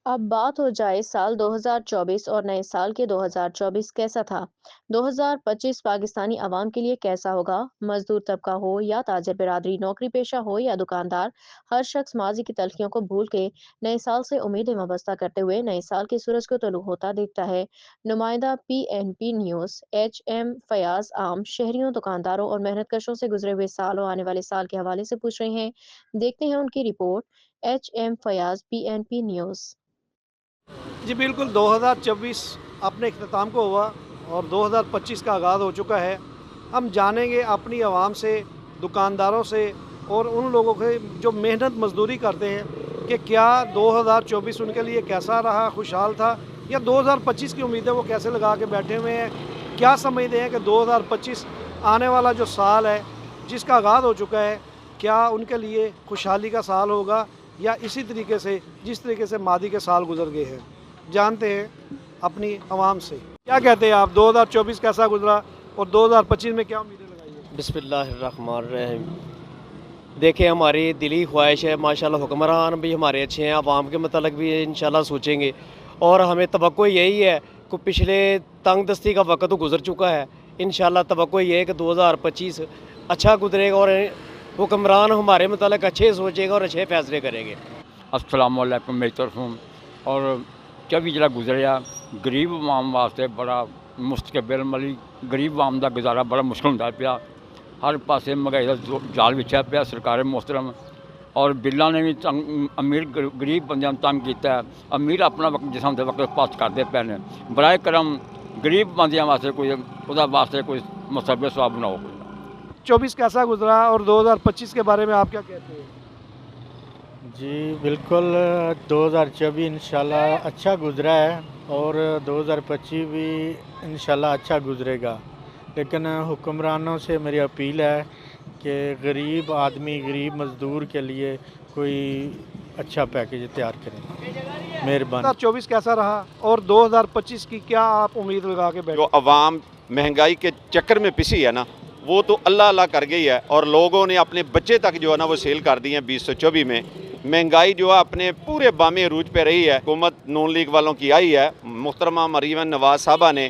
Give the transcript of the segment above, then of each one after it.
अब बात हो जाए साल 2024 और नए साल के 2024 कैसा था। 2025 पाकिस्तानी अवाम के लिए कैसा होगा। मजदूर तबका हो या ताजिर बिरादरी, नौकरी पेशा हो या दुकानदार, हर शख्स माजी की तलखियों को भूल के नए साल से उम्मीदें वाबस्ता करते हुए नए साल के सूरज को तलु होता देखता है। नुमाइंदा PNP न्यूज़ HM फयाज आम शहरियों, दुकानदारों और मेहनतकशों से गुजरे हुए साल और आने वाले साल के हवाले से पूछ रहे हैं। देखते हैं उनकी report. HM Fayaz, PNP news. जी बिल्कुल, 2024 अपने इख्तिताम को हुआ और 2025 का आगाज़ हो चुका है। हम जानेंगे अपनी आवाम से, दुकानदारों से और उन लोगों से जो मेहनत मजदूरी करते हैं कि क्या 2024 उनके लिए कैसा रहा, खुशहाल था, या 2025 की उम्मीदें वो कैसे लगा के बैठे हुए हैं। क्या समझते हैं कि 2025 आने वाला जो साल है, जिसका आगाज़ हो चुका है, क्या उनके लिए खुशहाली का साल होगा या इसी तरीके से जिस तरीके से मादी के साल गुजर गए हैं। जानते हैं अपनी आवाम से। क्या कहते हैं आप, 2024 कैसा गुजरा और 2025 में क्या उम्मीदें लगाई है? बिस्मिल्लाहिर्रहमानिर्रहीम। देखिए, हमारी दिली ख्वाहिश है माशाल्लाह, हुक्मरान भी हमारे अच्छे हैं, आवाम के मतलब भी इंशाल्लाह सोचेंगे और हमें तवक्को यही है कि पिछले तंग दस्ती का वक्त तो गुजर चुका है। इंशाल्लाह तवक्को ये है कि 2025 अच्छा गुजरेगा और हुक्मरान हमारे मतलब अच्छे सोचेगा और अच्छे फैसले करेंगे। अस्सलाम वालेकुम मेरी तरफों। और 24 ਜਿਹੜਾ ਗੁਜ਼ਰਿਆ ਗਰੀਬ ਆਵਾਮ ਵਾਸਤੇ ਬੜਾ ਮੁਸ਼ਕਿਲ ਮਲੀ ਗਰੀਬ ਆਵਾਮ ਦਾ ਗੁਜ਼ਾਰਾ ਬੜਾ ਮੁਸ਼ਕਿਲ ਹੁੰਦਾ ਪਿਆ। ਹਰ ਪਾਸੇ ਮਹਿੰਗਾਈ ਦਾ ਜਾਲ ਵਿਛਿਆ ਪਿਆ। ਸਰਕਾਰ ਮੁਹਤਰਮ ਔਰ ਬਿੱਲਾਂ ਨੇ ਵੀ ਅਮੀਰ ਗਰੀਬ ਬੰਦਿਆਂ ਨੂੰ ਤੰਗ ਕੀਤਾ। ਅਮੀਰ ਆਪਣਾ ਵਕਤ ਜਿਸਮ ਦੇ ਵਕਤ ਪਾਸ ਕਰਦੇ ਪਏ ਨੇ। ਬਰਾਏ ਕਰਮ ਗਰੀਬ ਬੰਦਿਆਂ ਵਾਸਤੇ ਕੋਈ ਉਹਦਾ ਵਾਸਤੇ ਕੋਈ ਮਸਬੇ ਸਵਾਬ ਬਣਾਓ। 24 कैसा गुजरा और 2025 के बारे में आप क्या कहते हैं? जी बिल्कुल, 2024 इंशाल्लाह अच्छा गुज़रा है और 2025 भी इंशाल्लाह अच्छा गुज़रेगा। लेकिन हुक्मरानों से मेरी अपील है कि गरीब आदमी, गरीब मज़दूर के लिए कोई अच्छा पैकेज तैयार करें। मेहरबानी। 2024 कैसा रहा और 2025 की क्या आप उम्मीद लगा के बैठे? जो अवाम महंगाई के चक्कर में पिसी है ना, वो तो अल्लाह अल्लाह कर गई है और लोगों ने अपने बच्चे तक जो है ना वो सेल कर दिए हैं 2024 में। महंगाई जो है अपने पूरे बामे अरूज पे रही है। हुकूमत नून लीग वालों की आई है, मुहतरमा मरीम नवाज साहबा ने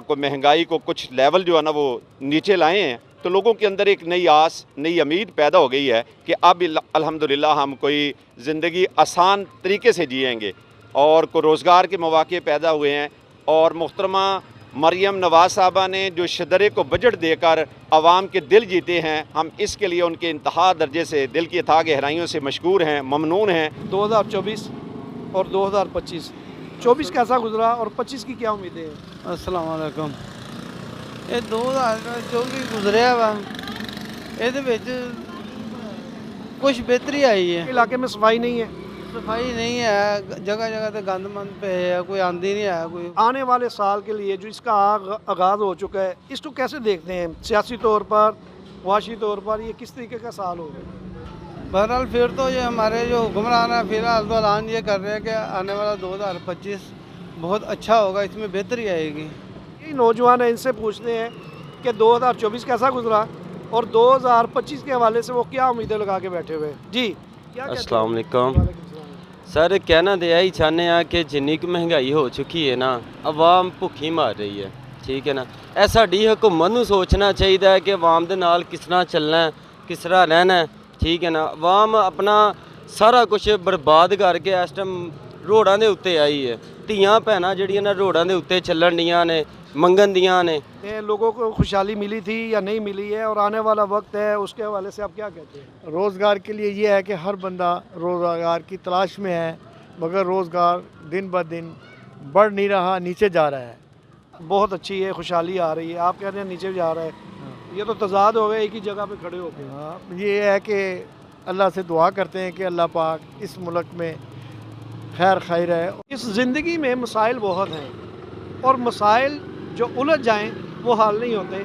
को महंगाई को कुछ लेवल जो है ना वो नीचे लाए हैं, तो लोगों के अंदर एक नई आस, नई उम्मीद पैदा हो गई है कि अब अल्हम्दुलिल्लाह हम कोई ज़िंदगी आसान तरीके से जिएंगे और को रोज़गार के मौके पैदा हुए हैं। और मुहतरमा मरीम नवाज साहबा ने जो शदरे को बजट देकर आवाम के दिल जीते हैं, हम इसके लिए उनके इंतहा दर्जे से दिल की अथाह गहराइयों से मशकूर हैं, ममनून हैं। 2024 और 2025, 24 कैसा गुजरा और 25 की क्या उम्मीदें हैं? अस्सलाम वालेकुम। ਇਹ 2024 ਗੁਜ਼ਰਿਆ ਵਾ, ਇਹਦੇ ਵਿੱਚ ਕੁਝ ਬਿਹਤਰੀ ਆਈ ਹੈ। इलाके में सफाई नहीं है। सफाई नहीं है, जगह जगह पे गंद मंद पे है, कोई आंधी नहीं है कोई। आने वाले साल के लिए जो इसका आगाज़ हो चुका है, इसको कैसे देखते हैं सियासी तौर पर, मुआशी तौर पर, ये किस तरीके का साल होगा? बहरहाल फिर तो ये हमारे जो हुक्मरान है फिलहाल तो ऐलान ये कर रहे हैं कि आने वाला 2025 बहुत अच्छा होगा, इसमें बेहतरी आएगी। ये नौजवान है, इनसे पूछते हैं कि 2024 कैसा गुजरा और 2025 के हवाले से वो क्या उम्मीदें लगा के बैठे हुए हैं। जी क्या कहते हैं? अस्सलाम वालेकुम। सर कहना तो यही चाहते हैं कि जिन्नी की महंगाई हो चुकी है ना, आवाम भुखी मार रही है, ठीक है ना। ਇਹ ਸਾਡੀ हुकूमत ਨੂੰ सोचना चाहिए है कि आवाम ਦੇ ਨਾਲ किस तरह चलना है, किस तरह रहना है, ठीक है ना। आवाम अपना सारा कुछ बर्बाद करके इस टाइम रोडां ਦੇ ਉੱਤੇ आई है। ਧੀਆਂ ਭੈਣਾਂ ਜਿਹੜੀਆਂ ਨਾ ਰੋਡਾਂ ਦੇ ਉੱਤੇ ਚੱਲਣ ਦੀਆਂ ਨੇ, ਮੰਗਣ ਦੀਆਂ ਨੇ। लोगों को खुशहाली मिली थी या नहीं मिली है और आने वाला वक्त है, उसके हवाले से आप क्या कहते हैं? रोज़गार के लिए ये है कि हर बंदा रोज़गार की तलाश में है, मगर रोज़गार दिन ब दिन बढ़ नहीं रहा, नीचे जा रहा है। बहुत अच्छी है, खुशहाली आ रही है, आप कह रहे हैं नीचे जा रहा है। ये तो तजाद हो गए एक ही जगह पे खड़े हो गए। हाँ, ये है कि अल्लाह से दुआ करते हैं कि अल्लाह पाक इस मुल्क में खैर खैर है। इस ज़िंदगी में मसाइल बहुत हैं और मसाइल जो उलझ जाएं वो हल नहीं होते।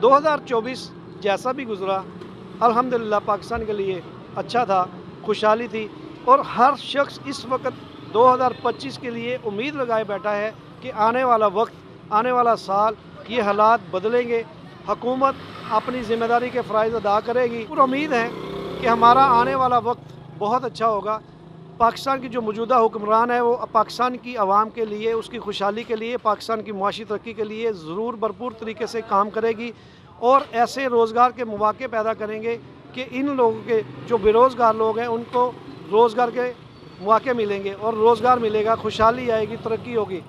2024 जैसा भी गुजरा अल्हम्दुलिल्लाह पाकिस्तान के लिए अच्छा था, खुशहाली थी और हर शख्स इस वक्त 2025 के लिए उम्मीद लगाए बैठा है कि आने वाला वक्त, आने वाला साल, ये हालात बदलेंगे, हुकूमत अपनी ज़िम्मेदारी के फ़राइज़ अदा करेगी और उम्मीद है कि हमारा आने वाला वक्त बहुत अच्छा होगा। पाकिस्तान की जो मौजूदा हुक्मरान है वो पाकिस्तान की आवाम के लिए, उसकी खुशहाली के लिए, पाकिस्तान की मुआशी तरक्की के लिए ज़रूर भरपूर तरीके से काम करेगी और ऐसे रोज़गार के मौके पैदा करेंगे कि इन लोगों के जो बेरोज़गार लोग हैं उनको रोज़गार के मौके मिलेंगे और रोज़गार मिलेगा, खुशहाली आएगी, तरक्की होगी।